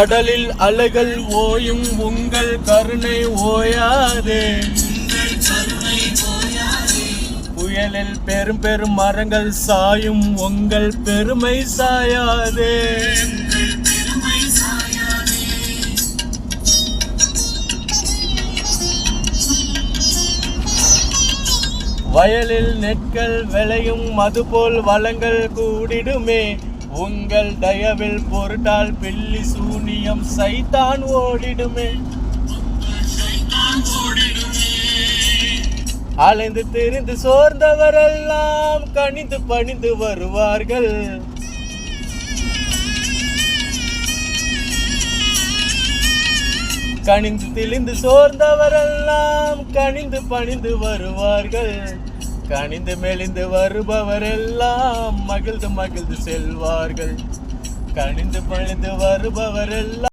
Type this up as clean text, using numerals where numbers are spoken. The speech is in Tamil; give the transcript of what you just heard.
கடலில் அலைகள் ஓயும் உங்கள் கருணை ஓயாதே. புயலில் பெரும் பெரும் மரங்கள் சாயும் உங்கள் பெருமை சாயாதே. வயலில் நெற்கள் விளையும் அதுபோல் வளங்கள் கூடிடுமே. உங்கள் தயவில் பொருட்டால் பில்லி சூனியம் சைத்தான் ஓடிடுமே. அலைந்து திரிந்து சோர்ந்தவரெல்லாம் கனிந்து பணிந்து வருவார்கள். கனிந்து திளிந்து சோர்ந்தவரெல்லாம் கனிந்து பணிந்து வருவார்கள். கனிந்து மெலிந்து வருபவரெல்லாம் மகிழ்ந்து மகிழ்ந்து செல்வார்கள். கனிந்து பணிந்து வருபவரெல்லாம்